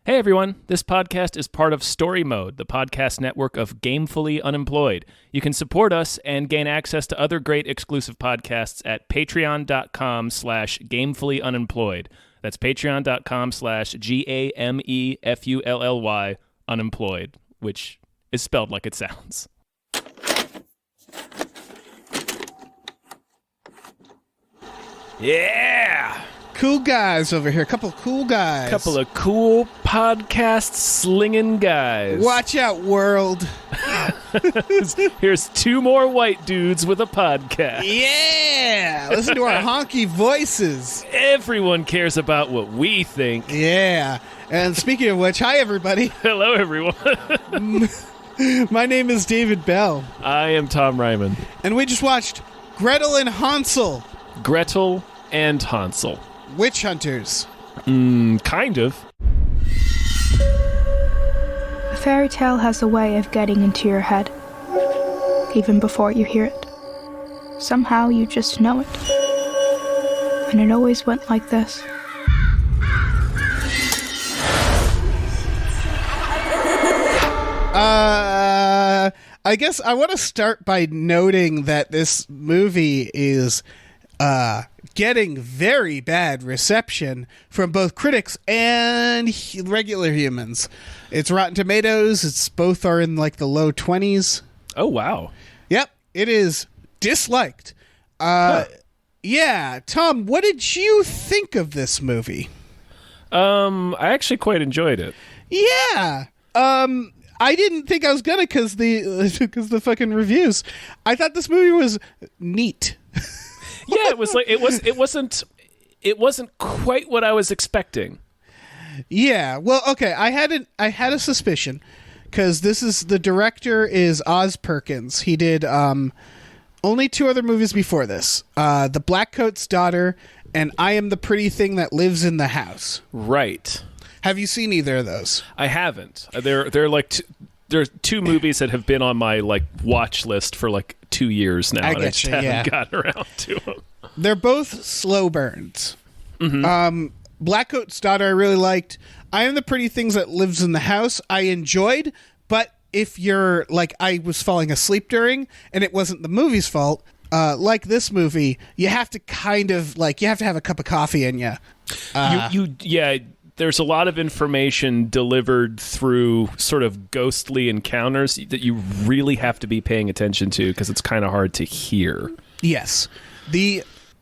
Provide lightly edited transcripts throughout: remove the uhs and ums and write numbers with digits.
Hey everyone, this podcast is part of Story Mode, the podcast network of Gamefully Unemployed. You can support us and gain access to other great exclusive podcasts at patreon.com/gamefullyunemployed. That's patreon.com/GAMEFULLY unemployed, which is spelled like it sounds. Yeah! Cool guys over here. Couple of cool guys. Couple of cool podcast slinging guys. Watch out, world. Here's two more white dudes with a podcast. Yeah. Listen to our honky voices. Everyone cares about what we think. Yeah. And speaking of which, hi, everybody. Hello, everyone. My name is David Bell. I am Tom Ryman. And we just watched Gretel and Hansel. Gretel and Hansel. Witch hunters. Kind of. A fairy tale has a way of getting into your head, even before you hear it. Somehow you just know it. And it always went like this. I guess I want to start by noting that this movie is getting very bad reception from both critics and regular humans. It's Rotten Tomatoes. It's both are in like the low 20s. Oh, wow. Yep. It is disliked. Yeah. Tom, what did you think of this movie? I actually quite enjoyed it. Yeah. I didn't think I was gonna because the fucking reviews. I thought this movie was neat. Yeah, it was like it wasn't quite what I was expecting. Yeah. Well, okay. I had a suspicion because the director is Oz Perkins. He did only two other movies before this: The Blackcoat's Daughter and I Am the Pretty Thing That Lives in the House. Right. Have you seen either of those? I haven't. They're like there are two movies that have been on my like watch list for like 2 years now, and I just haven't gotten around to them. They're both slow burns. Mm-hmm. Blackcoat's Daughter I really liked. I Am the Pretty Things That Lives in the House I enjoyed, but if you're like I was falling asleep during and it wasn't the movie's fault, like this movie, you have to kind of like you have to have a cup of coffee in you. There's a lot of information delivered through sort of ghostly encounters that you really have to be paying attention to because it's kind of hard to hear. Yes.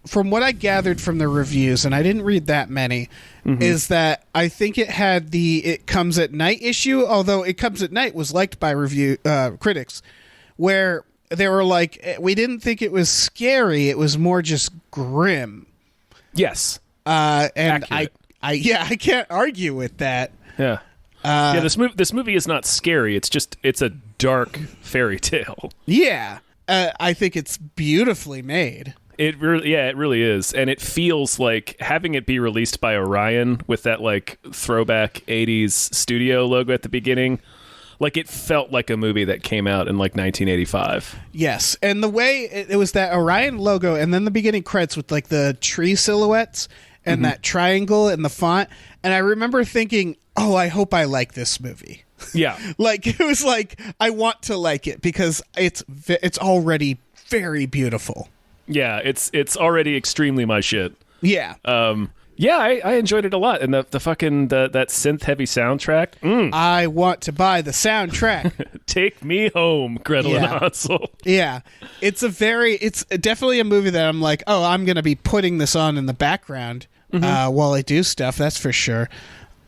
From what I gathered from the reviews, and I didn't read that many, is that I think it had the It Comes at Night issue, although It Comes at Night was liked by critics, where they were like, we didn't think it was scary, it was more just grim. Yes. And accurate. I can't argue with that. Yeah. This movie is not scary. It's a dark fairy tale. Yeah. I think it's beautifully made. It really is. And it feels like having it be released by Orion with that like throwback 80s studio logo at the beginning, like it felt like a movie that came out in like 1985. Yes. And the way it was that Orion logo and then the beginning credits with like the tree silhouettes and that triangle and the font. And I remember thinking, oh, I hope I like this movie. Yeah. Like, it was like, I want to like it because it's already very beautiful. Yeah, it's already extremely my shit. Yeah. I enjoyed it a lot. And the fucking, that synth-heavy soundtrack. I want to buy the soundtrack. Take me home, Gretel and Hansel. Yeah. It's definitely a movie that I'm like, oh, I'm going to be putting this on in the background while I do stuff, that's for sure.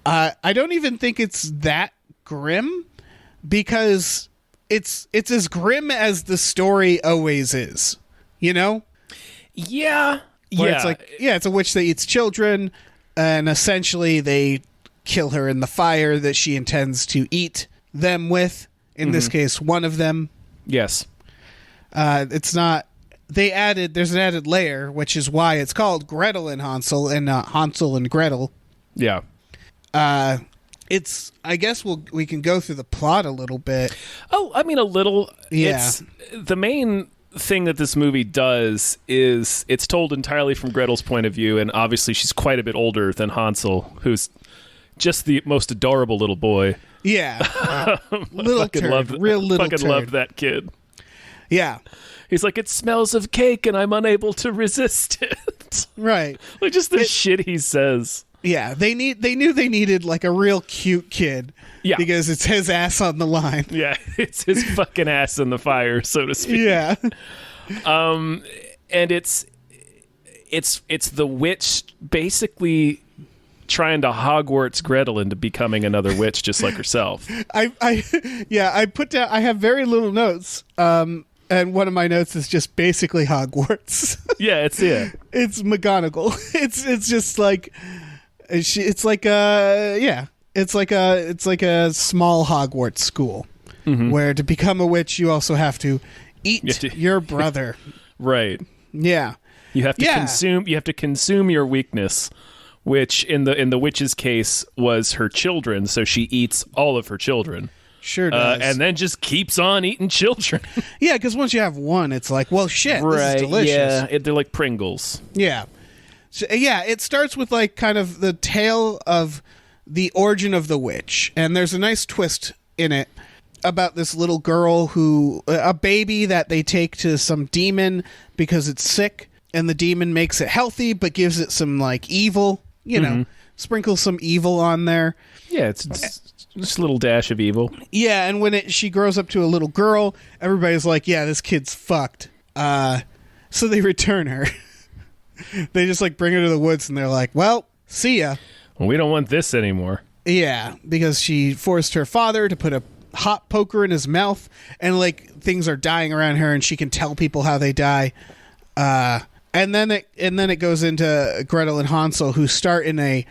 I don't even think it's that grim because it's as grim as the story always is, you know? Yeah. Where it's like, it's a witch that eats children, and essentially they kill her in the fire that she intends to eat them with. In this case, one of them. Yes. It's not. There's an added layer, which is why it's called Gretel and Hansel, and not Hansel and Gretel. Yeah. It's. I guess we can go through the plot a little bit. Oh, I mean a little. Yeah. It's the main thing that this movie does is it's told entirely from Gretel's point of view, and obviously she's quite a bit older than Hansel, who's just the most adorable little boy. Yeah. Little turd. Real little turd. Fucking love that kid. Yeah. He's like, it smells of cake and I'm unable to resist it. Right. Like just the shit he says. Yeah, they knew they needed like a real cute kid. Yeah. Because it's his ass on the line. Yeah, it's his fucking ass in the fire, so to speak. Yeah. And it's the witch basically trying to Hogwarts Gretel into becoming another witch just like herself. I put down, I have very little notes. And one of my notes is just basically Hogwarts. Yeah, it's McGonagall. It's just like it's like a small Hogwarts school where to become a witch you also have to eat your brother. Right. Yeah. You have to consume your weakness, which in the witch's case was her children, so she eats all of her children. Sure does. And then just keeps on eating children. Yeah, because once you have one, it's like, well, shit, right, this is delicious. Yeah, they're like Pringles. Yeah. So, yeah, it starts with like kind of the tale of the origin of the witch. And there's a nice twist in it about this little girl a baby that they take to some demon because it's sick. And the demon makes it healthy, but gives it some like evil, sprinkles some evil on there. Yeah, it's just a little dash of evil. Yeah, and when she grows up to a little girl, everybody's like, yeah, this kid's fucked. So they return her. They just like bring her to the woods and they're like, well, see ya. Well, we don't want this anymore. Yeah, because she forced her father to put a hot poker in his mouth and like things are dying around her and she can tell people how they die. And then it goes into Gretel and Hansel, who start in a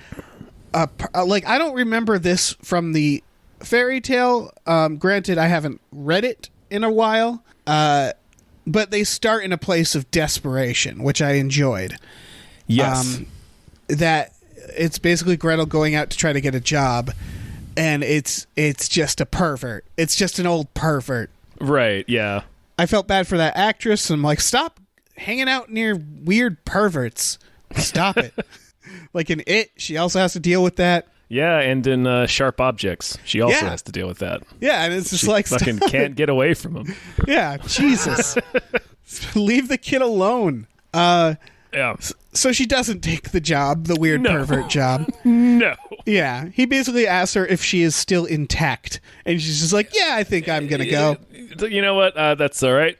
like, I don't remember this from the fairy tale. Granted, I haven't read it in a while. But they start in a place of desperation, which I enjoyed. Yes. That it's basically Gretel going out to try to get a job, and it's just a pervert. It's just an old pervert. Right. Yeah. I felt bad for that actress. And I'm like, stop hanging out near weird perverts. Stop it. Like in It, she also has to deal with that. Yeah, and in Sharp Objects, she also has to deal with that. Yeah, and it's just she like fucking can't get away from him. Yeah, Jesus. Leave the kid alone. Yeah. So she doesn't take the job, the weird pervert job. No. Yeah, he basically asks her if she is still intact, and she's just like, "Yeah, I think I'm gonna go." You know what? That's all right.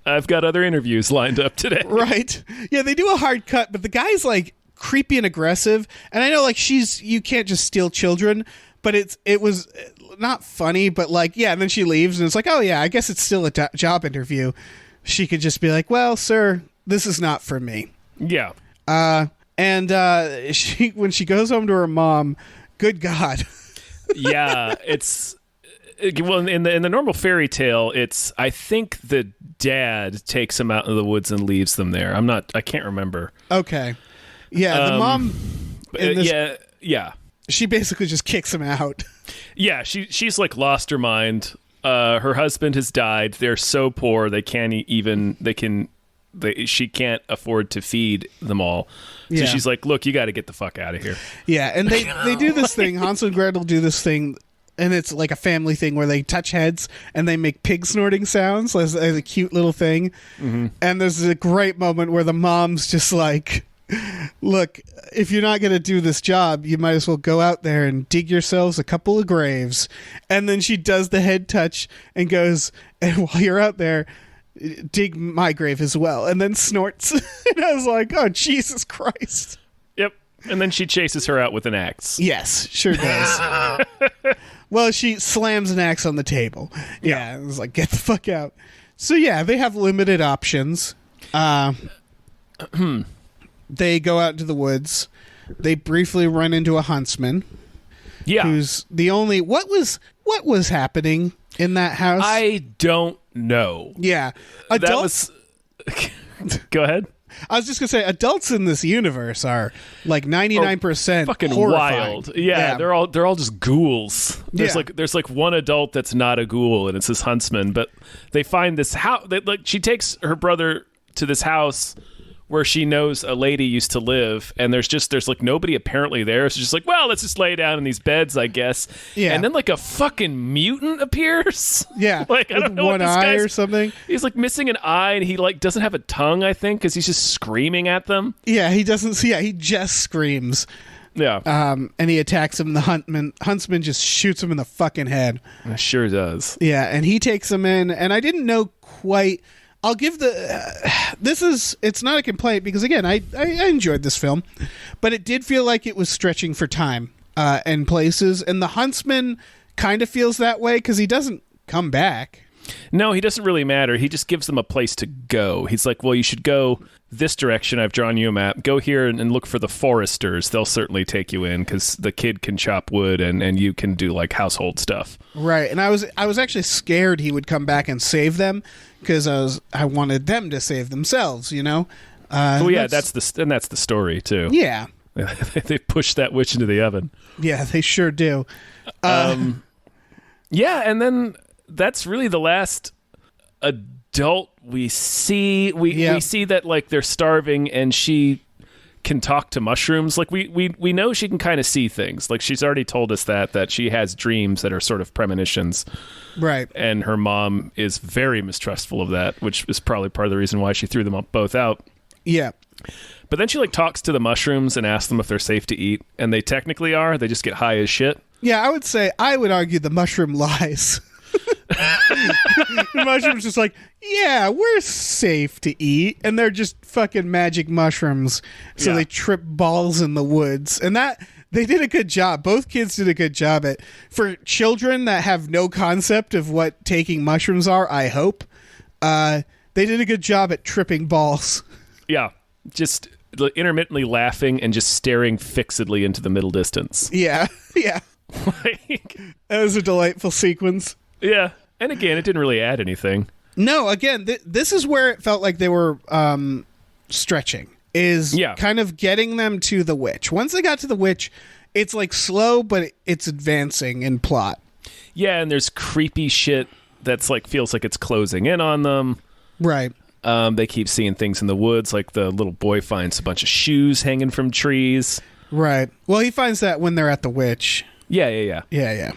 I've got other interviews lined up today. Right. Yeah, they do a hard cut, but the guy's like creepy and aggressive. And I know like you can't just steal children, but it was not funny, but like, yeah, and then she leaves and it's like, oh yeah, I guess it's still a job interview. She could just be like, well, sir, this is not for me. Yeah. And when she goes home to her mom, good God. Yeah, it's well in the normal fairy tale, it's I think the dad takes them out into the woods and leaves them there. I can't remember. Okay. Yeah, the mom yeah. She basically just kicks him out. Yeah, she's like lost her mind. Her husband has died. They're so poor she can't afford to feed them all. So Yeah. she's like, look, you got to get the fuck out of here. Yeah, and they do this thing. Hansel and Gretel do this thing, and it's like a family thing where they touch heads and they make pig snorting sounds as a cute little thing. Mm-hmm. And there's a great moment where the mom's just like, look, if you're not going to do this job, you might as well go out there and dig yourselves a couple of graves. And then she does the head touch and goes, and while you're out there, dig my grave as well, and then snorts. And I was like, oh, Jesus Christ. Yep. And then she chases her out with an axe. Yes, sure does. Well, she slams an axe on the table. Yeah, it was like, get the fuck out. So yeah, they have limited options. They go out into the woods. They briefly run into a huntsman. Yeah. Who's the only... What was happening in that house? I don't know. Yeah. Adults... Go ahead. I was just going to say, adults in this universe are like 99% fucking horrifying. wild. Yeah, they're all just ghouls. There's like one adult that's not a ghoul, and it's this huntsman. But they find this house. She takes her brother to this house where she knows a lady used to live, and there's like nobody apparently there. So she's just like, well, let's just lay down in these beds, I guess. Yeah. And then like a fucking mutant appears. Yeah. Like I with don't know one what this eye guy's, or something. He's like missing an eye, and he like doesn't have a tongue, I think, because he's just screaming at them. Yeah, he doesn't see. Yeah, he just screams. Yeah. And he attacks him. The huntsman just shoots him in the fucking head. It sure does. Yeah, and he takes him in, and I didn't know quite. I'll give it's not a complaint because again, I enjoyed this film, but it did feel like it was stretching for time and places, and the huntsman kind of feels that way because he doesn't come back. No, he doesn't really matter. He just gives them a place to go. He's like, well, you should go this direction. I've drawn you a map. Go here and look for the foresters. They'll certainly take you in because the kid can chop wood and you can do like household stuff. Right, and I was actually scared he would come back and save them because I wanted them to save themselves, you know. Oh yeah, that's the story too. Yeah, they push that witch into the oven. Yeah, they sure do. Yeah, and then that's really the last adult we see. We see that like they're starving and she can talk to mushrooms. Like we know she can kind of see things. Like she's already told us that she has dreams that are sort of premonitions. Right. And her mom is very mistrustful of that, which is probably part of the reason why she threw them both out. Yeah. But then she like talks to the mushrooms and asks them if they're safe to eat, and they technically are. They just get high as shit. Yeah, I would argue the mushroom lies. The mushroom's just like, yeah, we're safe to eat, and they're just fucking magic mushrooms. So they trip balls in the woods, and that they did a good job. Both kids did a good job at for children that have no concept of what taking mushrooms are. I hope they did a good job at tripping balls. Yeah, just intermittently laughing and just staring fixedly into the middle distance. Yeah, yeah. Like, that was a delightful sequence. Yeah, and again, it didn't really add anything. No, again, this is where it felt like they were stretching. Is kind of getting them to the witch. Once they got to the witch, it's like slow, but it's advancing in plot. Yeah, and there's creepy shit that's like feels like it's closing in on them. Right. They keep seeing things in the woods, like the little boy finds a bunch of shoes hanging from trees. Right. Well, he finds that when they're at the witch. Yeah. Yeah.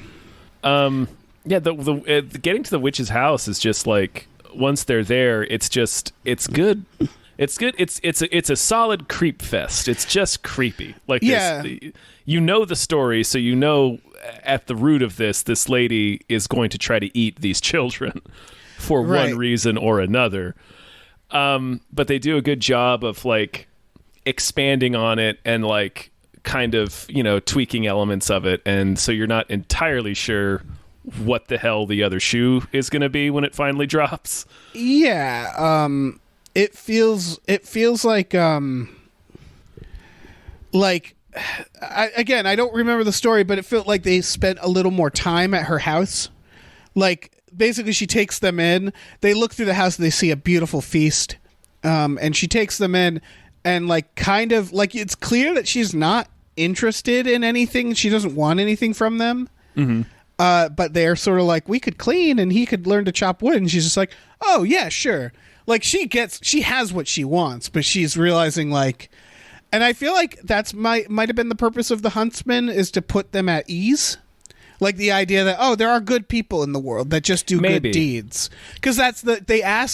Yeah, the getting to the witch's house is just like once they're there, it's good. It's good. It's a solid creep fest. It's just creepy. Like you know the story, so you know at the root of this lady is going to try to eat these children for one reason or another. But they do a good job of like expanding on it and like kind of, you know, tweaking elements of it, and so you're not entirely sure what the hell the other shoe is going to be when it finally drops. Yeah, it feels like I don't remember the story, but it felt like they spent a little more time at her house. Like basically she takes them in, they look through the house and they see a beautiful feast, and she takes them in and like kind of like it's clear that she's not interested in anything. She doesn't want anything from them. Mm-hmm. But they're sort of like, we could clean and he could learn to chop wood, and she's just like, oh yeah, sure. Like she has what she wants, but she's realizing like, and I feel like that's might have been the purpose of the huntsman, is to put them at ease. Like the idea that, there are good people in the world that just do good deeds. Because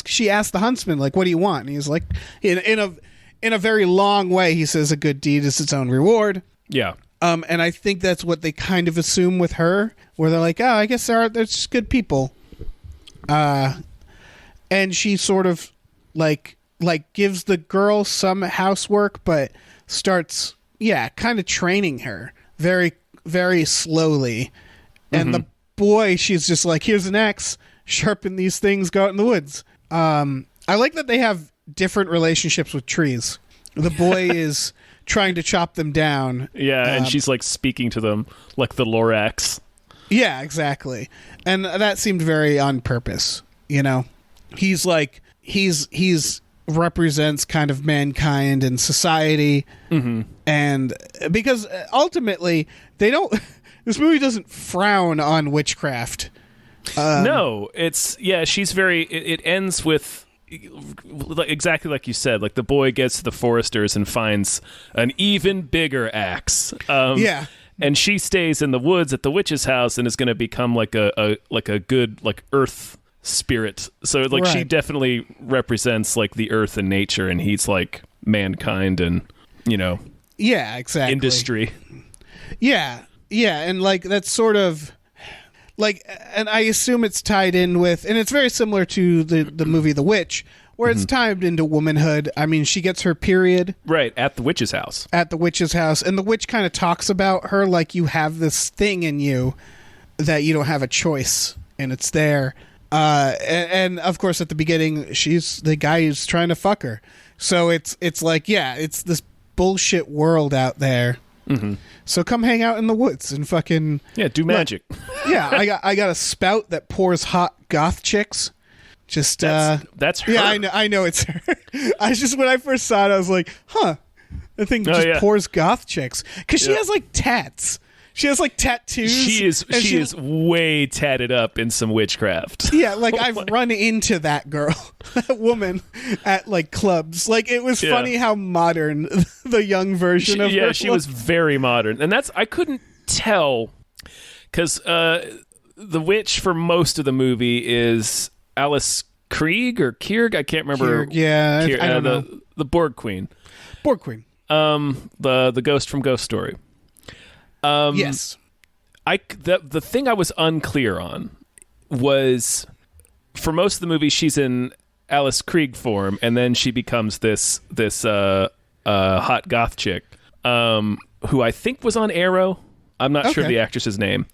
she asked the huntsman, like, what do you want? And he's like, in a very long way, he says a good deed is its own reward. Yeah. And I think that's what they kind of assume with her, where they're like, I guess there's just good people. And she sort of like gives the girl some housework, but starts, kind of training her very, very slowly. And the boy, she's just like, here's an axe, sharpen these things, go out in the woods. I like that they have different relationships with trees. The boy is trying to chop them down. Yeah, and she's like speaking to them like the Lorax. Yeah, exactly. And that seemed very on purpose, you know? He's like, he's represents kind of mankind and society. Mm-hmm. And because ultimately this movie doesn't frown on witchcraft. No, she's very, it ends with exactly like you said, like the boy gets to the foresters and finds an even bigger axe. Yeah. And she stays in the woods at the witch's house and is going to become like a good like earth spirit. So like she Right. definitely represents like the earth and nature, and he's like mankind and, you know, Yeah, exactly. industry. Yeah, and like that's sort of like, and I assume it's tied in with, and it's very similar to the movie The Witch, where it's tied into womanhood. I mean, she gets her period Right, at the witch's house. at the witch's house, and the witch kind of talks about her like you have this thing in you that you don't have a choice, and it's there. And of course, at the beginning, she's the guy who's trying to fuck her. So it's like, yeah, it's this bullshit world out there. Mm-hmm. So come hang out in the woods and fucking Do magic. yeah. I got a spout that pours hot goth chicks. Just That's her. yeah, I know it's her. I just when I first saw it, I was like, huh, the thing just pours goth chicks because she has like tats. She has like tattoos. She is way tatted up in some witchcraft. Yeah, like I've run into that girl, that woman at like clubs. Like it was funny how modern the young version of her. Yeah, she was very modern, and I couldn't tell because the witch for most of the movie is Alice Krieg or Kierg. I can't remember. Kierg, I don't know. The Borg Queen. Borg Queen. The ghost from Ghost Story. Yes. The thing I was unclear on was for most of the movie she's in Alice Krieg form, and then she becomes this hot goth chick who I think was on Arrow. I'm not sure of the actress's name,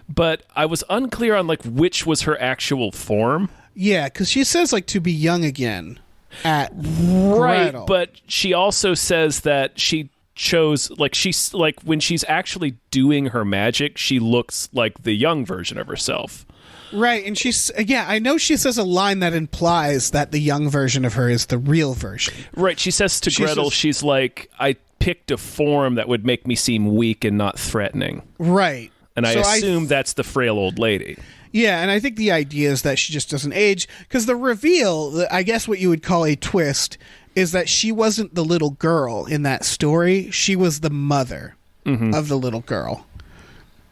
but I was unclear on like which was her actual form. Yeah, because she says like to be young again at Right, Gretel. but she also says that she chose like she's like when she's actually doing her magic, she looks like the young version of herself. Right, and she's I know she says a line that implies that the young version of her is the real version. Right, she says to Gretel, she's like, I picked a form that would make me seem weak and not threatening. Right. And I assume that's the frail old lady. Yeah, and I think the idea is that she just doesn't age, because the reveal, I guess what you would call a twist, is that she wasn't the little girl in that story. She was the mother of the little girl.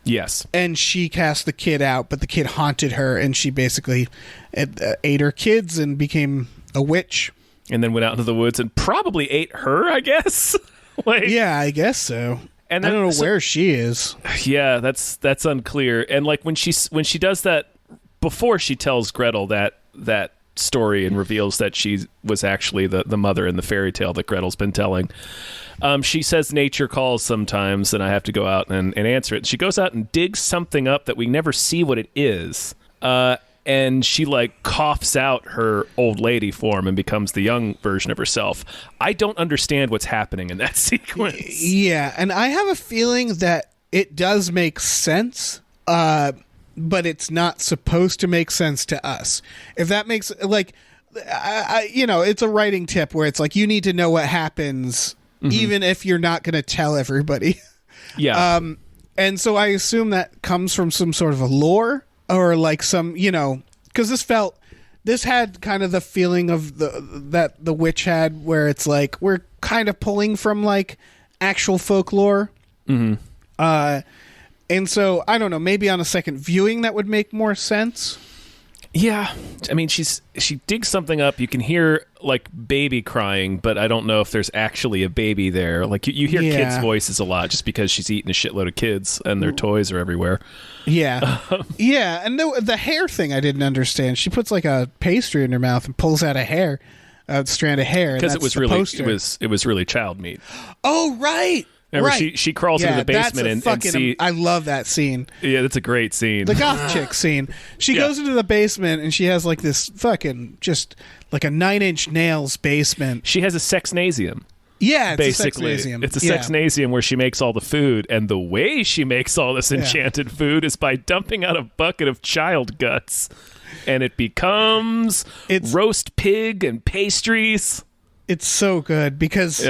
Yes. And she cast the kid out, but the kid haunted her, and she basically ate her kids and became a witch. And then went out into the woods and probably ate her, I guess. Like, yeah, I guess so. And I don't know where she is. Yeah, that's unclear. And like when she does that, before she tells Gretel that story and reveals that she was actually the mother in the fairy tale that Gretel's been telling, she says nature calls sometimes and I have to go out and answer it. She goes out and digs something up that we never see what it is. And she like coughs out her old lady form and becomes the young version of herself. I don't understand what's happening in that sequence. Yeah, and I have a feeling that it does make sense, but it's not supposed to make sense to us. If that makes like, it's a writing tip where it's like you need to know what happens, even if you're not going to tell everybody. Yeah. And so I assume that comes from some sort of a lore. Or like some, because this had kind of the feeling of that the witch had, where it's like we're kind of pulling from like actual folklore. Mm-hmm. And so I don't know, maybe on a second viewing that would make more sense. Yeah, I mean, she digs something up. You can hear like baby crying, but I don't know if there's actually a baby there. Like you hear kids' voices a lot, just because she's eating a shitload of kids and their toys are everywhere. Yeah, yeah, and the hair thing I didn't understand. She puts like a pastry in her mouth and pulls out a strand of hair, because it was really child meat. Oh right. Remember, right. she crawls into the basement and see. I love that scene. Yeah, that's a great scene. The goth chick scene. She goes into the basement and she has like this fucking just like a 9-inch nails basement. She has a sexnasium. Yeah, basically, it's a sexnasium where she makes all the food, and the way she makes all this enchanted food is by dumping out a bucket of child guts, and it becomes roast pig and pastries. It's so good because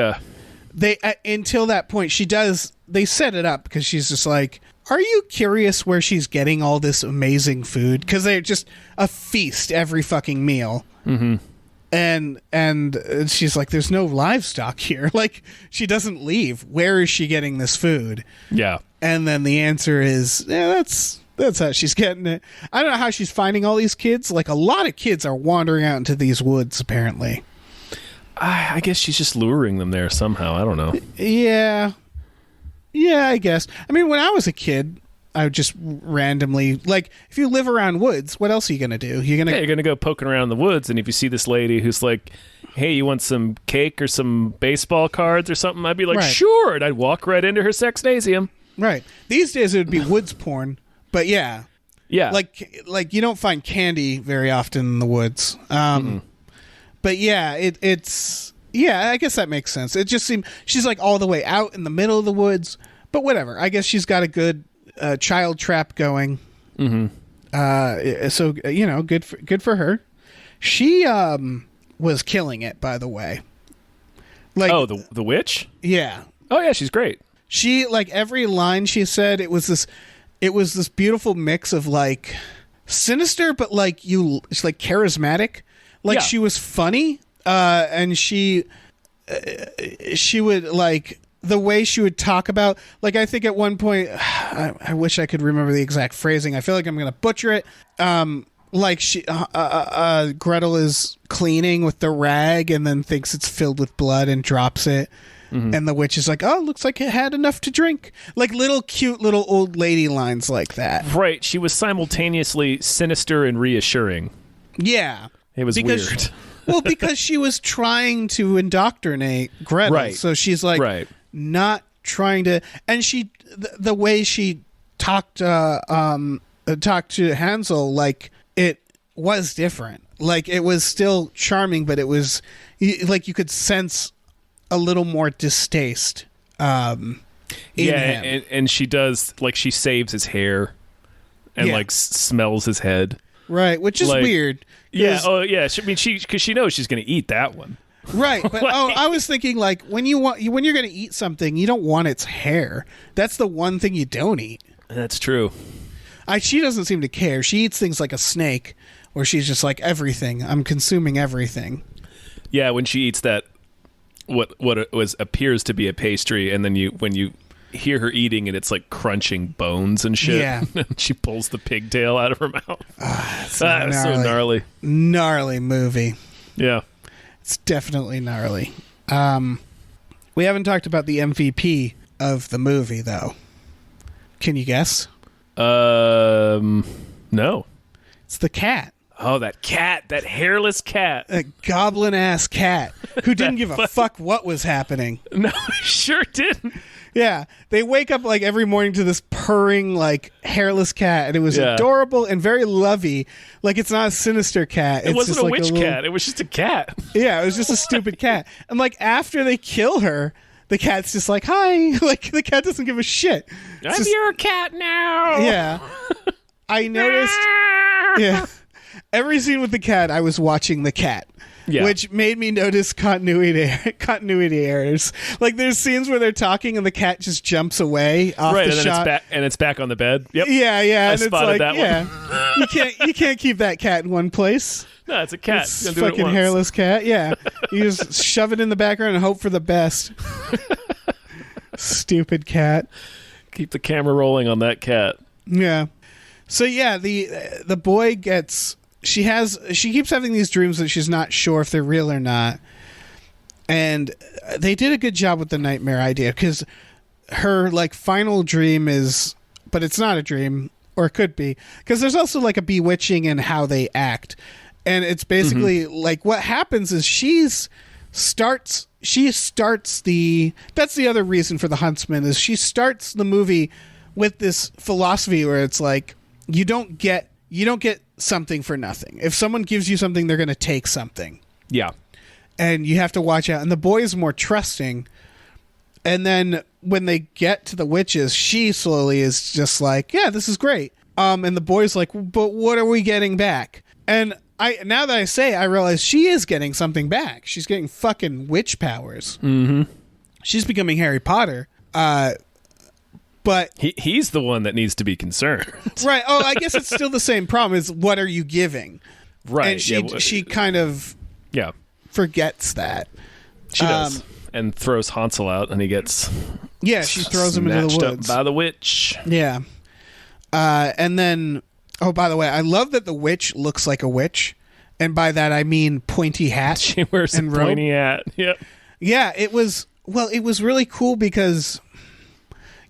they until that point they set it up because she's just like, are you curious where she's getting all this amazing food? Because they're just a feast every fucking meal. Mm-hmm. And she's like, there's no livestock here. Like, she doesn't leave. Where is she getting this food? Yeah. And then the answer is, yeah, that's how she's getting it. I don't know how she's finding all these kids. Like, a lot of kids are wandering out into these woods, apparently. I guess she's just luring them there somehow. I don't know. Yeah. Yeah, I guess. I mean, when I was a kid, I would just randomly, like, if you live around woods, what else are you going to do? You're going to go poking around the woods, and if you see this lady who's like, hey, you want some cake or some baseball cards or something? I'd be like, Right. Sure. And I'd walk right into her sexnasium. Right. These days it would be woods porn, but yeah. Yeah. Like you don't find candy very often in the woods. But yeah, it's I guess that makes sense. It just seemed she's like all the way out in the middle of the woods, but whatever. I guess she's got a good child trap going. So good for her. She was killing it, by the way. Like, oh, the witch? Yeah. Oh yeah, she's great. She, like, every line she said, it was this beautiful mix of, like, sinister, but it's like charismatic. Like, Yeah. she was funny, and she would, like, the way she would talk about, like, I think at one point, I wish I could remember the exact phrasing. I feel like I'm going to butcher it. Like, she, Gretel is cleaning with the rag and then thinks it's filled with blood and drops it. And the witch is like, oh, looks like it had enough to drink. Like, cute little old lady lines like that. Right. She was simultaneously sinister and reassuring. Yeah. It was weird. Well, because she was trying to indoctrinate Gretel. Right. So she's like, Right. not trying to, and the way she talked to Hansel, like, it was different. Like, it was still charming, but it was like you could sense a little more distaste in him. and she does, like, she saves his hair and like smells his head, right, which is like, weird. Yeah. Oh yeah. Because she knows she's going to eat that one. Right, but I was thinking, like, when you're going to eat something, you don't want its hair. That's the one thing you don't eat. That's true. She doesn't seem to care. She eats things like a snake, where she's just like, everything. I'm consuming everything. Yeah, when she eats that, what it appears to be a pastry, and then when you hear her eating it, it's like crunching bones and shit. Yeah. She pulls the pigtail out of her mouth. It's so gnarly. Gnarly movie. Yeah. It's definitely gnarly. We haven't talked about the MVP of the movie, though. Can you guess? No. It's the cat. Oh, that cat, that hairless cat. That goblin-ass cat who didn't give a fuck what was happening. No, he sure didn't. Yeah, they wake up like every morning to this purring, like, hairless cat, and it was adorable and very lovey. Like, it's not a sinister cat. It wasn't just a like witch cat. It was just a cat. Yeah, it was just a stupid cat. And, like, after they kill her, the cat's just like, hi. Like, the cat doesn't give a shit. I'm your cat now. Yeah. I noticed. Yeah. Every scene with the cat, I was watching the cat. Yeah. Which made me notice continuity errors. Like, there's scenes where they're talking and the cat just jumps away off the shot. It's back on the bed. Yep. Yeah. I and spotted it's like, that one. you can't keep that cat in one place. No, it's a cat. It's a fucking hairless cat. Yeah. You just shove it in the background and hope for the best. Stupid cat. Keep the camera rolling on that cat. Yeah. So yeah, the boy gets. She keeps having these dreams that she's not sure if they're real or not. And they did a good job with the nightmare idea, because her, like, final dream is, but it's not a dream, or it could be, because there's also, like, a bewitching in how they act. And it's basically like what happens is she starts the, that's the other reason for the Huntsman, is she starts the movie with this philosophy where it's like, you don't get something for nothing. If someone gives you something, they're going to take something. Yeah. And you have to watch out. And the boy is more trusting. And then when they get to the witches, she slowly is just like, yeah, this is great. And the boy's like, but what are we getting back? And now that I say, I realize she is getting something back. She's getting fucking witch powers. Mm-hmm. She's becoming Harry Potter. But he's the one that needs to be concerned. Right. Oh, I guess it's still the same problem, is what are you giving? Right. And she kind of... Yeah. forgets that. She does. And throws Hansel out, and he gets she throws him into the woods up by the witch. Yeah. And then, oh, by the way, I love that the witch looks like a witch. And by that, I mean pointy hat. She wears a pointy hat. Yep. Yeah, it was really cool because,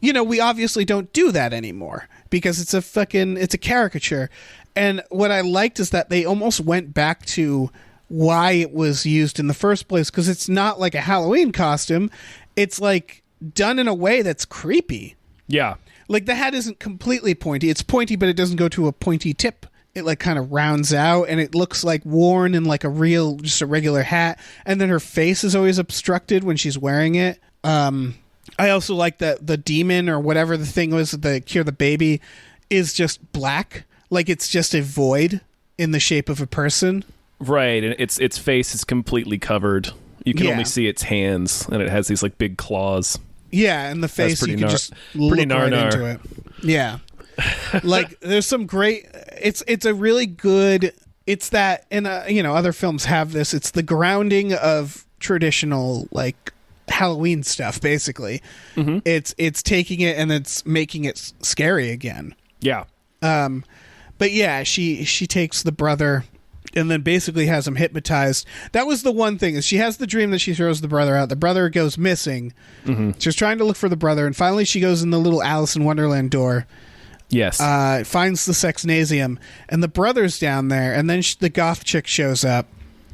we obviously don't do that anymore because it's a caricature. And what I liked is that they almost went back to why it was used in the first place, because it's not like a Halloween costume. It's like done in a way that's creepy. Yeah. Like the hat isn't completely pointy. It's pointy, but it doesn't go to a pointy tip. It like kind of rounds out, and it looks like worn in like just a regular hat. And then her face is always obstructed when she's wearing it. I also like that the demon or whatever the thing was that cure the baby is just black. Like it's just a void in the shape of a person. Right, and its face is completely covered. You can only see its hands, and it has these like big claws. Yeah, and the face you can just look right into it. Yeah. Like there's some great it's a really good, it's that, and other films have this, it's the grounding of traditional like Halloween stuff basically. Mm-hmm. It's taking it and it's making it scary again. Yeah. But yeah, she takes the brother and then basically has him hypnotized. That was the one thing, is she has the dream that she throws the brother out. The brother goes missing. Mm-hmm. She's trying to look for the brother, and finally she goes in the little Alice in Wonderland door. Yes. Finds the sexnasium, and the brother's down there, and then the goth chick shows up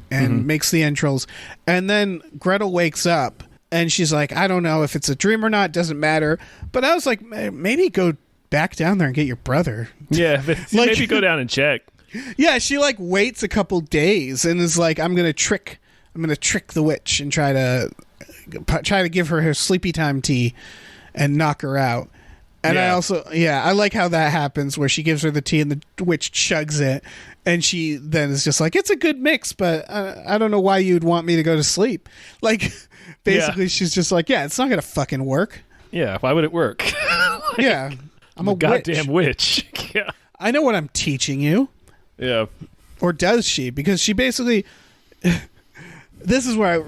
and makes the intros, and then Gretel wakes up, and she's like, I don't know if it's a dream or not, doesn't matter. But I was like, maybe go back down there and get your brother. Yeah, maybe go down and check. Yeah, she like waits a couple days and is like, I'm gonna trick the witch and try to give her sleepy time tea and knock her out. And yeah. I like how that happens, where she gives her the tea and the witch chugs it, and she then is just like, it's a good mix, but I don't know why you'd want me to go to sleep. Like, basically, she's just like, yeah, it's not gonna fucking work. Yeah, why would it work? Yeah, I'm a goddamn witch. Yeah, I know what I'm teaching you. Yeah. Or does she? Because she basically... this is where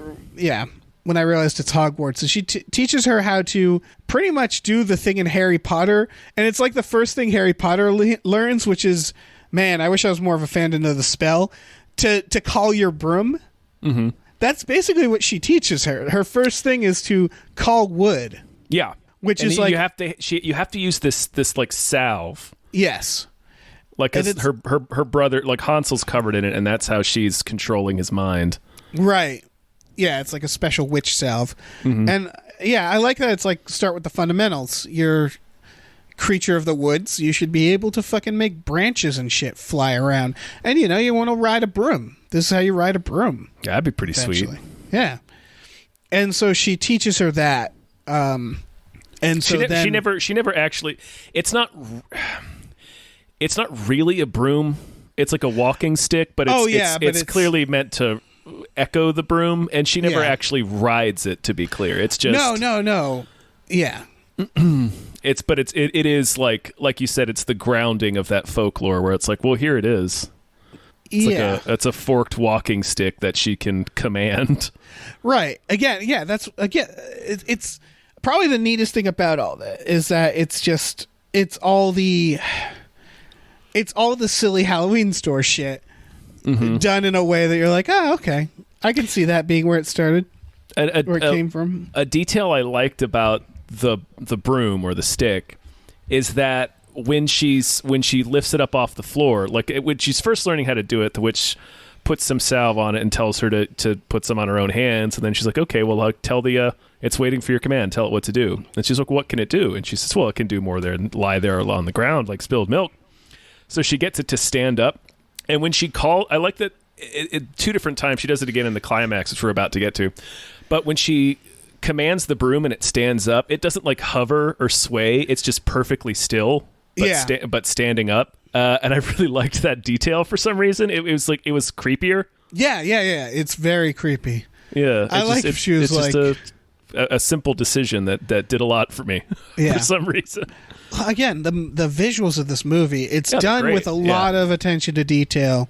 when I realized it's Hogwarts. So she teaches her how to pretty much do the thing in Harry Potter. And it's like the first thing Harry Potter learns, which is, man, I wish I was more of a fan to know the spell, to call your broom. Mm-hmm. That's basically what she teaches her. Her first thing is to call wood. Yeah. Which is like... You have to use this like salve. Yes. Like her brother, like Hansel's covered in it, and that's how she's controlling his mind. Right. Yeah, it's like a special witch salve. Mm-hmm. And yeah, I like that it's like, start with the fundamentals. You're creature of the woods. You should be able to fucking make branches and shit fly around. And you want to ride a broom. This is how you ride a broom. Yeah, that'd be pretty sweet. Yeah. And so she teaches her that. And so she never actually, it's not really a broom. It's like a walking stick, but it's clearly meant to echo the broom, and she never actually rides it, to be clear. It's just no. Yeah. it is like you said, it's the grounding of that folklore where it's like, well, here it is. It's a forked walking stick that she can command. Right. Again, it's probably the neatest thing about all that is that it's all the silly Halloween store shit done in a way that you're like, oh, okay. I can see that being where it started, where it came from. A detail I liked about the broom or the stick is that when she lifts it up off the floor, like when she's first learning how to do it, the witch puts some salve on it and tells her to put some on her own hands, and then she's like, okay, well, I'll tell it's waiting for your command, tell it what to do. And she's like, what can it do? And she says, well, it can do more than lie there on the ground like spilled milk. So she gets it to stand up, and when she I like that two different times, she does it again in the climax, which we're about to get to, but when she commands the broom and it stands up, it doesn't like hover or sway, it's just perfectly still, but standing up. And I really liked that detail for some reason. It was creepier. Yeah, it's very creepy. Yeah, I like if she was like... just a simple decision that did a lot for me for some reason. Again, the visuals of this movie, it's done great. with a lot of attention to detail.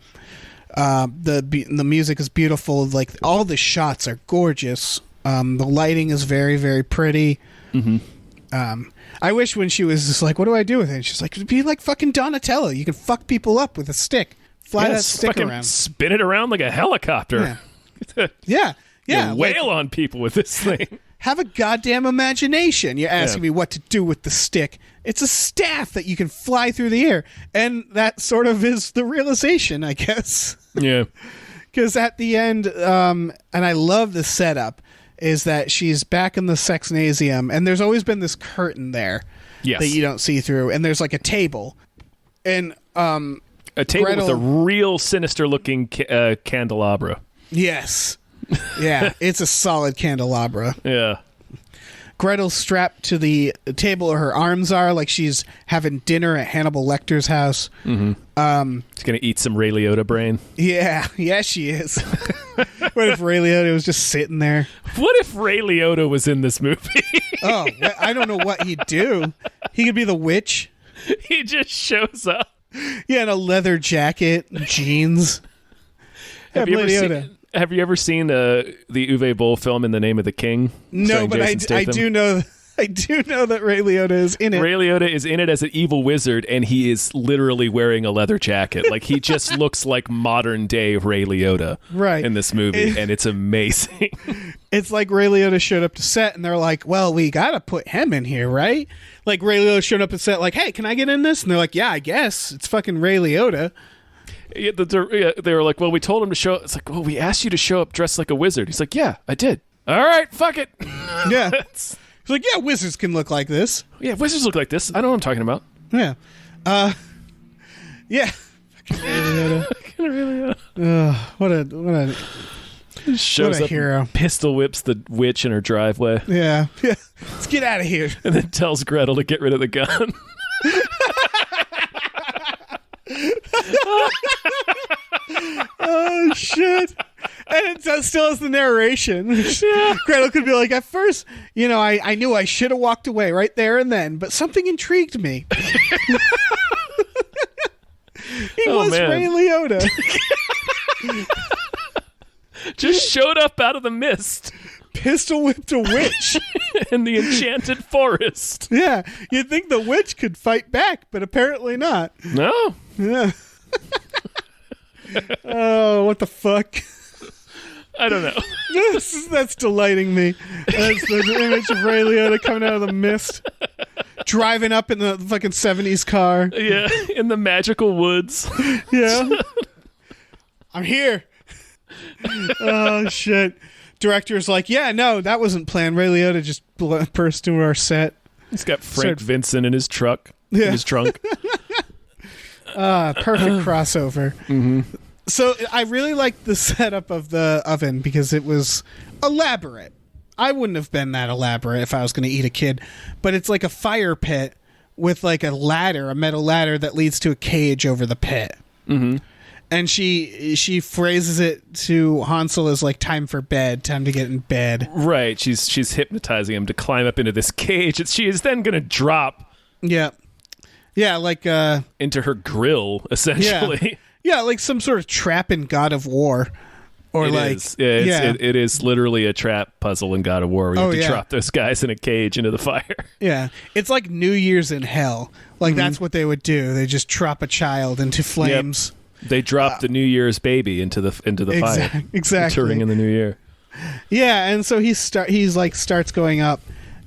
The music is beautiful. Like all the shots are gorgeous. The lighting is very, very pretty. I wish when she was just like, what do I do with it? And she's like, be like fucking Donatello. You can fuck people up with a stick. Fly that stick around. Spin it around like a helicopter. Yeah. You wail on people with this thing. Have a goddamn imagination. You're asking me what to do with the stick. It's a staff that you can fly through the air. And that sort of is the realization, I guess. Yeah. Because at the end, and I love the setup, is that she's back in the Sexnasium, and there's always been this curtain there that you don't see through, and there's like a table. And a table Gretel, with a real sinister-looking candelabra. Yes. Yeah, it's a solid candelabra. Yeah. Gretel's strapped to the table where her arms are, like she's having dinner at Hannibal Lecter's house. She's going to eat some Ray Liotta brain. Yeah, she is. What if Ray Liotta was just sitting there? What if Ray Liotta was in this movie? I don't know what he'd do. He could be the witch. He just shows up. Yeah, in a leather jacket, jeans. Have you ever seen the Uwe Boll film In the Name of the King? No, but I do know that Ray Liotta is in it. Ray Liotta is in it as an evil wizard, and he is literally wearing a leather jacket. Like, he just looks like modern day Ray Liotta in this movie, and it's amazing. It's like Ray Liotta showed up to set, and they're like, well, we gotta put him in here, right? Like, Ray Liotta showed up to set like, hey, can I get in this? And they're like, yeah, I guess. It's fucking Ray Liotta. Yeah, they were like, well, we told him to show. It's like, well, we asked you to show up dressed like a wizard. He's like, yeah, I did. All right, fuck it. Yeah. He's like, yeah, wizards can look like this. Yeah, wizards look like this. I know what I'm talking about. Yeah. Yeah. What a shows what a up hero. And pistol whips the witch in her driveway. Yeah. Let's get out of here. And then tells Gretel to get rid of the gun. Oh shit. And it still has the narration. Gretel could be like, at first, I knew I should have walked away right there and then, but something intrigued me. He was Ray Liotta. Just showed up out of the mist. Pistol whipped a witch. In the enchanted forest. Yeah. You'd think the witch could fight back, but apparently not. No. Yeah. Oh, what the fuck? I don't know. That's delighting me. That's the image of Ray Liotta coming out of the mist. Driving up in the fucking 70s car. Yeah, in the magical woods. Yeah. I'm here. Oh, shit. Director's like, yeah, no, that wasn't planned. Ray Liotta just burst into our set. He's got Frank Vincent in his truck. Yeah. In his trunk. Perfect crossover. Mm-hmm. So I really liked the setup of the oven because it was elaborate. I wouldn't have been that elaborate if I was going to eat a kid, but it's like a fire pit with like a ladder, a metal ladder that leads to a cage over the pit. Mm-hmm. And she phrases it to Hansel as like time for bed, time to get in bed. Right. She's hypnotizing him to climb up into this cage. She is then going to drop. Yeah. Yeah, like into her grill, essentially. Yeah, like some sort of trap in God of War. Or it is literally a trap puzzle in God of War where you have to drop those guys in a cage into the fire. Yeah. It's like New Year's in hell. Like that's what they would do. They just drop a child into flames. Yep. They drop the New Year's baby into the fire. Exactly. Touring in the new year. Yeah, and so he starts going up.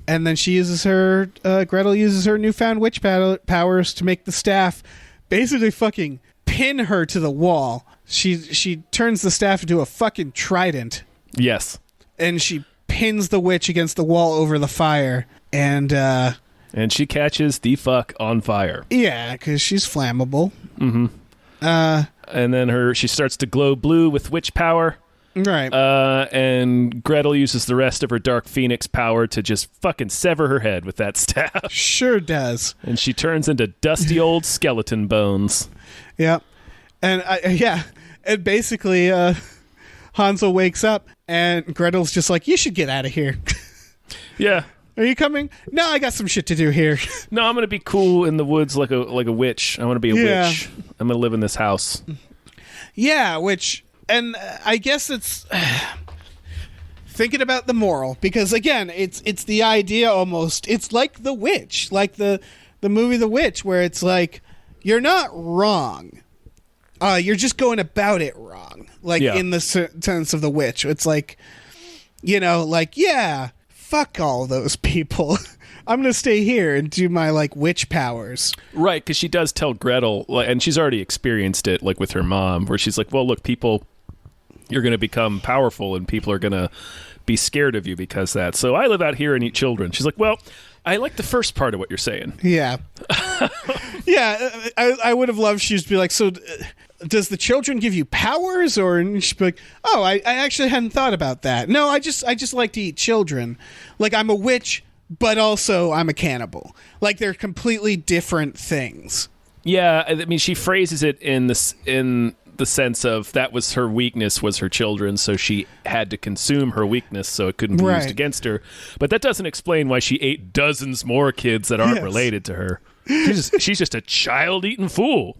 And then Gretel uses her newfound witch powers to make the staff basically fucking pin her to the wall. She turns the staff into a fucking trident. Yes. And she pins the witch against the wall over the fire. And she catches the fuck on fire. Yeah, because she's flammable. Mm-hmm. And then she starts to glow blue with witch power. Right. And Gretel uses the rest of her Dark Phoenix power to just fucking sever her head with that staff. Sure does. And she turns into dusty old skeleton bones. Yep. And and basically Hansel wakes up and Gretel's just like, you should get out of here. Yeah. Are you coming? No, I got some shit to do here. No, I'm going to be cool in the woods like a witch. I want to be a witch. I'm going to live in this house. Yeah, and I guess it's thinking about the moral, because again, it's the idea almost. It's like The Witch, like the movie The Witch, where it's like you're not wrong. You're just going about it wrong. Like in the sense of The Witch, it's like, yeah, fuck all those people. I'm going to stay here and do my, like, witch powers. Right, because she does tell Gretel, and she's already experienced it, like, with her mom, where she's like, well, look, you're going to become powerful, and people are going to be scared of you because of that. So I live out here and eat children. She's like, well, I like the first part of what you're saying. Yeah. Yeah, I would have loved she to be like, so does the children give you powers? And she'd be like, oh, I actually hadn't thought about that. No, I just like to eat children. Like, I'm a witch, but also I'm a cannibal. Like, they're completely different things. Yeah, I mean, she phrases it in the sense of that was her weakness, was her children, so she had to consume her weakness so it couldn't be used against her. But that doesn't explain why she ate dozens more kids that aren't related to her. She's just a child-eating fool.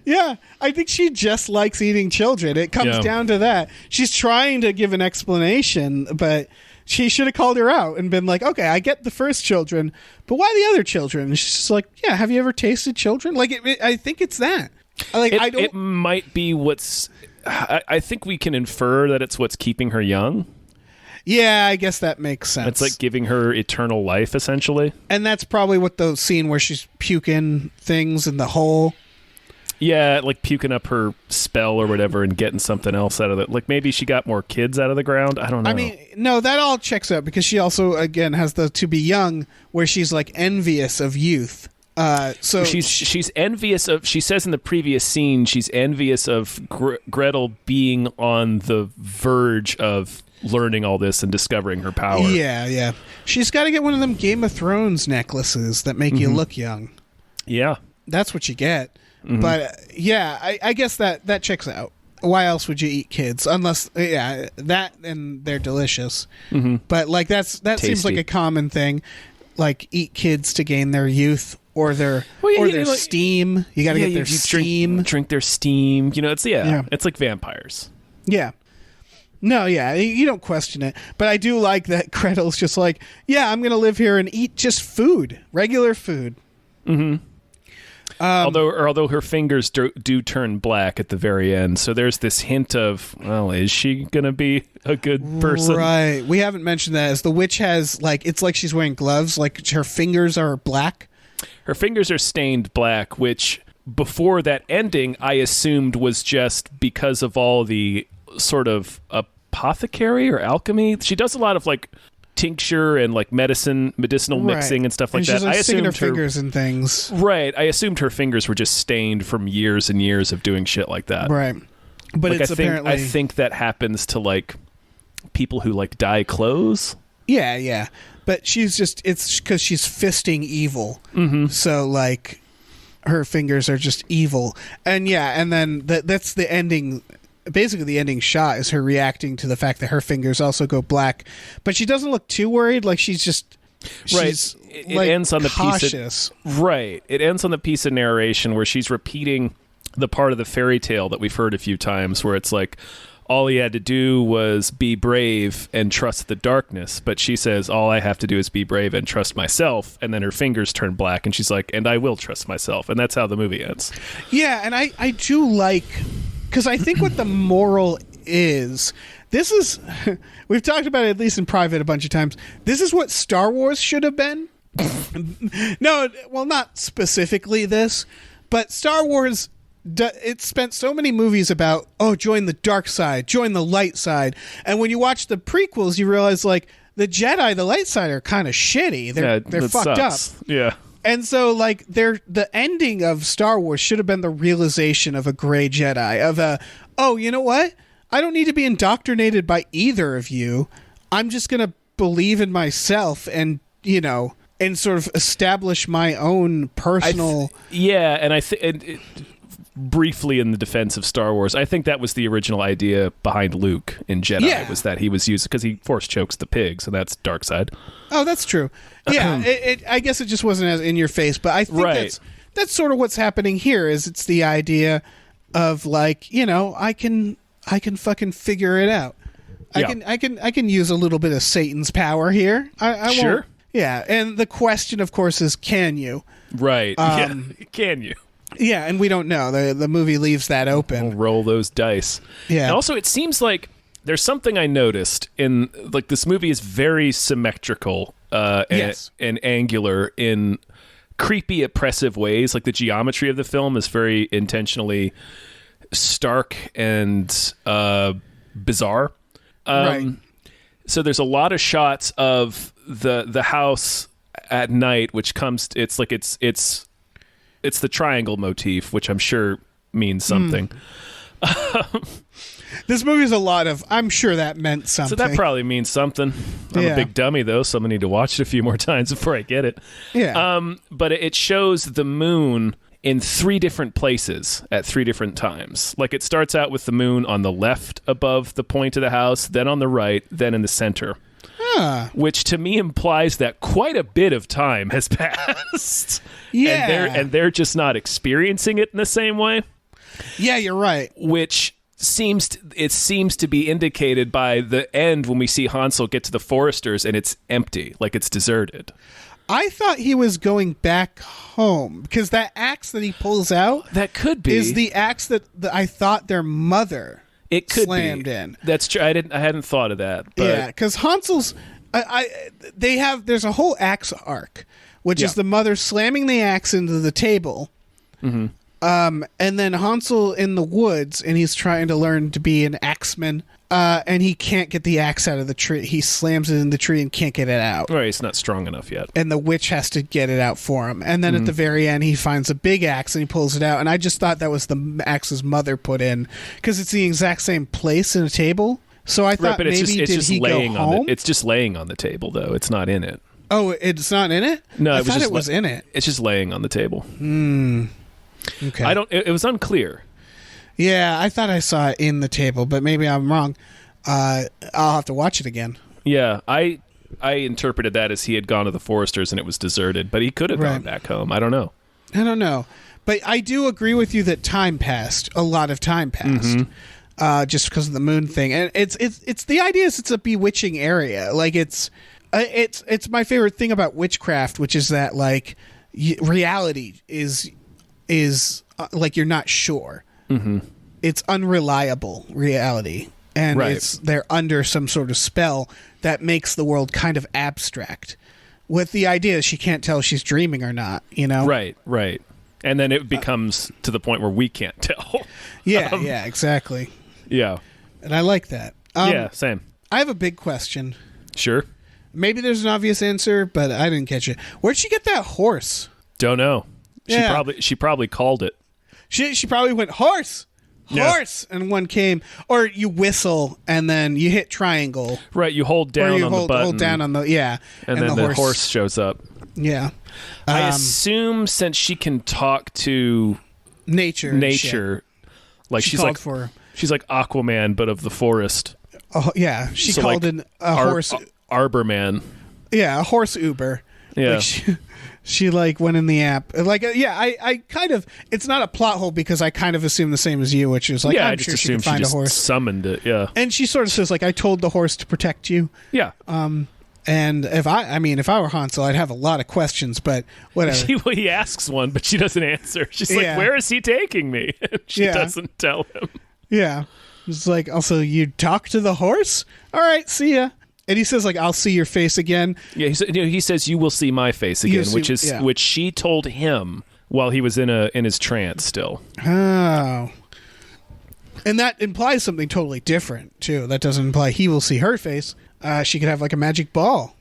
Yeah, I think she just likes eating children. It comes down to that. She's trying to give an explanation, but she should have called her out and been like, okay, I get the first children, but why the other children? And she's just like, yeah, have you ever tasted children? Like, I think it's that. Like, it might be what's... I think we can infer that it's what's keeping her young. Yeah, I guess that makes sense. It's like giving her eternal life, essentially. And that's probably what the scene where she's puking things in the hole. Yeah, like puking up her spell or whatever and getting something else out of it. Like maybe she got more kids out of the ground. I don't know. I mean, no, that all checks out because she also, again, has the to be young where she's like envious of youth. So she's envious of. She says in the previous scene she's envious of Gretel being on the verge of learning all this and discovering her power. Yeah. She's got to get one of them Game of Thrones necklaces that make you look young. Yeah, that's what you get. Mm-hmm. But yeah, I guess that checks out. Why else would you eat kids unless that and they're delicious? Mm-hmm. But like that Tasty. Seems like a common thing. Like eat kids to gain their youth or their steam. You got to get their steam. Drink their steam. It's like vampires. Yeah. No, you don't question it. But I do like that Gretel's just like, yeah, I'm going to live here and eat just food, regular food. Mm-hmm. Although her fingers do turn black at the very end, so there's this hint of, well, is she gonna be a good person? Right. We haven't mentioned that as the witch has it's like she's wearing gloves, like her fingers are black. Her fingers are stained black, which before that ending I assumed was just because of all the sort of apothecary or alchemy. She does a lot of tincture and medicinal mixing and stuff like that. I assumed her fingers and things. Right. I assumed her fingers were just stained from years and years of doing shit like that. Right. But it's apparently... I think that happens to people who dye clothes. Yeah. But it's because she's fisting evil. Mm-hmm. So her fingers are just evil. And and then that's the ending. Basically, the ending shot is her reacting to the fact that her fingers also go black, but she doesn't look too worried. She's it ends on cautious. It ends on the piece of narration where she's repeating the part of the fairy tale that we've heard a few times, where it's all he had to do was be brave and trust the darkness. But she says, all I have to do is be brave and trust myself. And then her fingers turn black, and she's like, and I will trust myself. And that's how the movie ends. Yeah, and I do because I think what the moral is, this is, we've talked about it at least in private a bunch of times, this is what Star Wars should have been. No, well, not specifically this, but Star Wars, it spent so many movies about, join the dark side, join the light side. And when you watch the prequels, you realize, the Jedi, the light side, are kind of shitty. They're fucked sucks. up. Yeah. And so, the ending of Star Wars should have been the realization of a gray Jedi, of you know what? I don't need to be indoctrinated by either of you. I'm just going to believe in myself and, and sort of establish my own personal... and I think... briefly in the defense of Star Wars, I think that was the original idea behind Luke in Jedi, was that he was used because he force chokes the pig, so that's dark side. Oh, that's true. Yeah, I guess it just wasn't as in your face, but I think that's sort of what's happening here. Is it's the idea of like, I can fucking figure it out. I can use a little bit of Satan's power here. I Sure. won't. Yeah, and the question, of course, is can you? Right. Can you? Yeah, and we don't know. The movie leaves that open. We'll roll those dice. Yeah. And also, it seems like there's something I noticed in like this movie is very symmetrical Yes. and angular in creepy, oppressive ways. Like the geometry of the film is very intentionally stark and bizarre. Right. So there's a lot of shots of the house at night, which comes. It's like it's the triangle motif, which I'm sure means something. This movie's a lot of. I'm sure that meant something. So that probably means something. I'm a big dummy though, so I'm gonna need to watch it a few more times before I get it. Yeah. But it shows the moon in 3 different places at 3 different times. Like it starts out with the moon on the left above the point of the house, then on the right, then in the center. Which to me implies that quite a bit of time has passed. Yeah. And they're just not experiencing it in the same way. Yeah, you're right. Which seems to be indicated by the end when we see Hansel get to the foresters and it's empty, like it's deserted. I thought he was going back home because that axe that he pulls out that could be is the axe that I thought their mother it could slammed be. in. That's true. I hadn't thought of that. But yeah, because Hansel's there's a whole axe arc, which is the mother slamming the axe into the table. Mm-hmm. And then Hansel in the woods, and he's trying to learn to be an axeman, and he can't get the axe out of the tree. He slams it in the tree and can't get it out. Right, it's not strong enough yet. And the witch has to get it out for him. And then at the very end, he finds a big axe and he pulls it out. And I just thought that was the axe's mother put in because it's the exact same place in a table. So I thought maybe it's did just he laying go home? it's just laying on the table, though. It's not in it. Oh, it's not in it? No, I thought it was in it. It's just laying on the table. Okay. It was unclear. Yeah, I thought I saw it in the table, but maybe I'm wrong. I'll have to watch it again. Yeah, I interpreted that as he had gone to the foresters and it was deserted, but he could have gone back home. I don't know. But I do agree with you that time passed. A lot of time passed. Just because of the moon thing. And it's the idea is it's a bewitching area. Like it's my favorite thing about witchcraft, which is that like reality is like you're not sure. It's unreliable reality. And they're under some sort of spell that makes the world kind of abstract. With the idea she can't tell if she's dreaming or not, Right. And then it becomes to the point where we can't tell. Yeah, exactly. Yeah. And I like that. Yeah, same. I have a big question. Sure. Maybe there's an obvious answer, but I didn't catch it. Where'd she get that horse? Don't know. Yeah. She probably called it. She probably went, horse! Horse! And one came. Or you whistle, and then you hit triangle. Right, you hold down on the button. Hold down on the, And then the horse shows up. Yeah. I assume since she can talk to nature, like she's like for her. She's like Aquaman, but of the forest. Oh yeah, she called like in a horse Arborman. Yeah, a horse Uber. Yeah, like she like went in the app. Like I kind of it's not a plot hole because I kind of assume the same as you, which is like I'm sure she can find a horse. Summoned it. Yeah, and she sort of says like I told the horse to protect you. Yeah. And if I were Hansel, I'd have a lot of questions, but whatever. He asks one, but she doesn't answer. She's like, "Where is he taking me?" She doesn't tell him. Yeah, it's like also you talk to the horse. All right, see ya. And he says like, "I'll see your face again." Yeah, he says, "You will see my face again," which she told him while he was in his trance still. Oh. And that implies something totally different too. That doesn't imply he will see her face. She could have like a magic ball,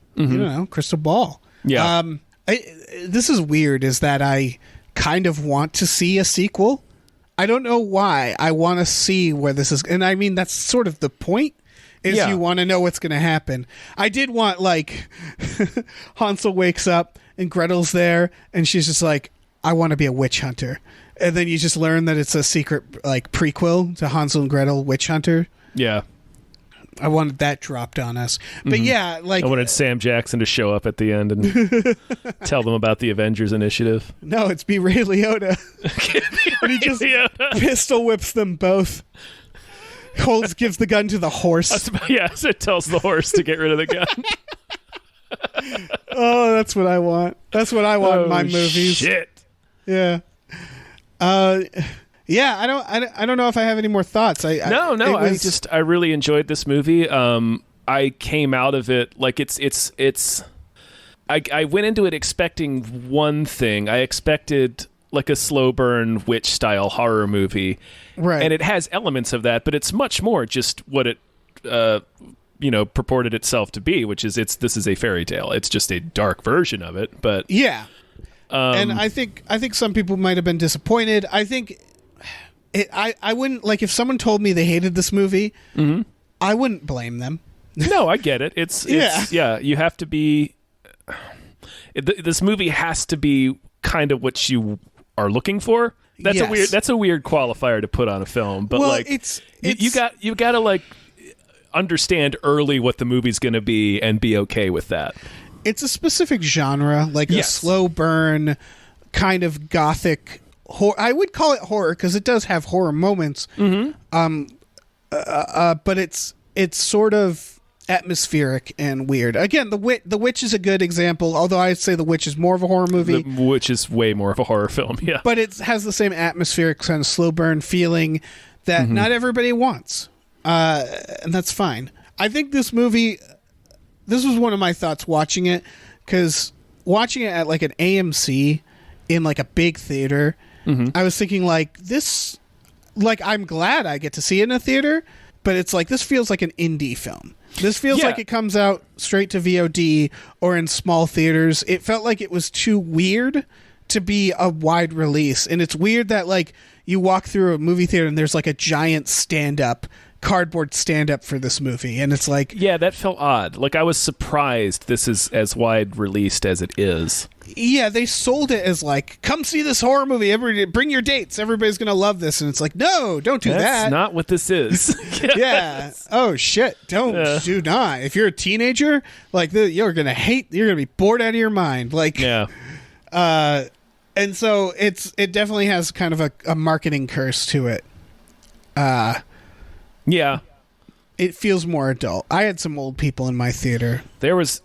crystal ball. Yeah. This is weird. Is that I kind of want to see a sequel. I don't know why. I want to see where this is, and I mean that's sort of the point. Is you want to know what's going to happen. I did want like Hansel wakes up and Gretel's there, and she's just like, "I want to be a witch hunter," and then you just learn that it's a secret like prequel to Hansel and Gretel Witch Hunter. Yeah. I wanted that dropped on us. But yeah, like I wanted Sam Jackson to show up at the end and tell them about the Avengers Initiative. No, it's be Ray Liotta. And he just pistol whips them both. Gives the gun to the horse. So it tells the horse to get rid of the gun. Oh, that's what I want. That's what I want in my movies. Shit. Yeah. Yeah, I don't know if I have any more thoughts. I really enjoyed this movie. I came out of it like I went into it expecting one thing. I expected like a slow burn witch style horror movie. Right. And it has elements of that, but it's much more just what it purported itself to be, which is this is a fairy tale. It's just a dark version of it, but yeah. And I think some people might have been disappointed. I think I wouldn't, like, if someone told me they hated this movie, I wouldn't blame them. No, I get it. It's you have to be this movie has to be kind of what you are looking for. That's a weird qualifier to put on a film, but you got to like understand early what the movie's going to be and be okay with that. It's a specific genre, like a slow burn kind of gothic horror. I would call it horror because it does have horror moments. But it's sort of atmospheric and weird. Again, The Witch is a good example, although I'd say The Witch is more of a horror movie. The Witch is way more of a horror film, yeah. But it has the same atmospheric kind of slow burn feeling that not everybody wants. And that's fine. I think this movie, this was one of my thoughts watching it, because watching it at like an AMC in like a big theater, I was thinking like this, like I'm glad I get to see it in a theater, but it's like this feels like an indie film. This feels like it comes out straight to VOD or in small theaters. It felt like it was too weird to be a wide release. And it's weird that like you walk through a movie theater and there's like a giant cardboard stand-up for this movie. And it's like... Yeah, that felt odd. Like I was surprised this is as wide released as it is. Yeah, they sold it as like, come see this horror movie. Everybody, bring your dates. Everybody's going to love this. And it's like, no, don't do that. That's not what this is. Yeah. Oh, shit. Do not. If you're a teenager, like, you're going to be bored out of your mind. Like, yeah. And so it definitely has kind of a marketing curse to it. Yeah. It feels more adult. I had some old people in my theater. It was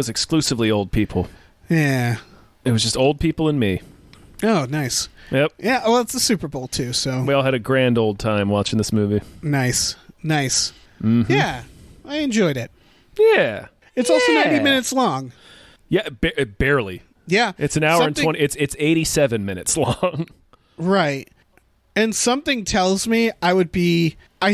exclusively old people. Yeah. It was just old people and me. Oh, nice. Yep. Yeah, well, it's the Super Bowl, too, so... We all had a grand old time watching this movie. Nice. Mm-hmm. Yeah, I enjoyed it. Yeah. It's also 90 minutes long. Yeah, barely. Yeah. It's an hour and 20... It's 87 minutes long. Right. And something tells me I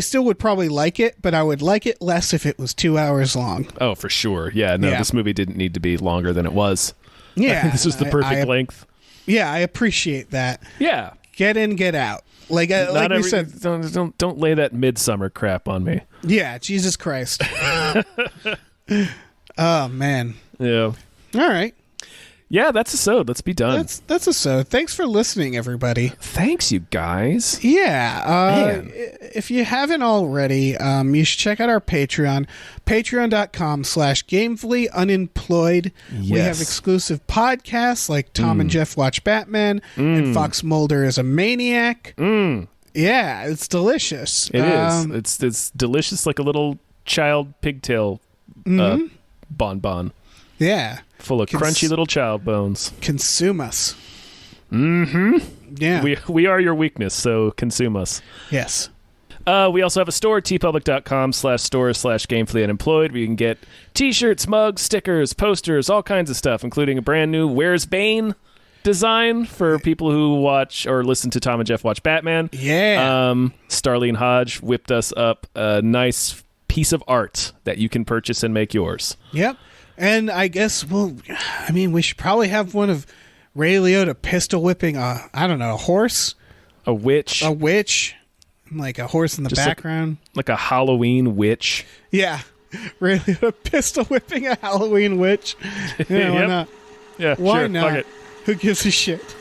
still would probably like it, but I would like it less if it was 2 hours long. Oh, for sure. Yeah, no, This movie didn't need to be longer than it was. Yeah. This was the perfect length. Yeah, I appreciate that. Yeah. Get in, get out. Like we said. Don't lay that Midsummer crap on me. Yeah, Jesus Christ. Oh, man. Yeah. All right. Yeah, that's a so. Let's be done. That's a so. Thanks for listening, everybody. Thanks, you guys. Yeah. If you haven't already, you should check out our Patreon. Patreon.com/gamefullyunemployed. Yes. We have exclusive podcasts like Tom and Jeff Watch Batman and Fox Mulder is a Maniac. Yeah, it's delicious. It is. It's delicious, like a little child pigtail bonbon. Yeah. Full of crunchy little child bones. Consume us. Mm-hmm. Yeah. We are your weakness, so consume us. Yes. We also have a store, tpublic.com/store/gamefullyunemployed, where you can get t-shirts, mugs, stickers, posters, all kinds of stuff, including a brand new Where's Bane design for people who watch or listen to Tom and Jeff Watch Batman. Yeah. Starlene Hodge whipped us up a nice piece of art that you can purchase and make yours. Yep. And I guess, we should probably have one of Ray Liotta pistol whipping a horse? A witch. Like a horse in the background. Like a Halloween witch. Yeah. Ray Liotta pistol whipping a Halloween witch. Yeah, why not? Yeah, why sure. not? Fuck it. Who gives a shit?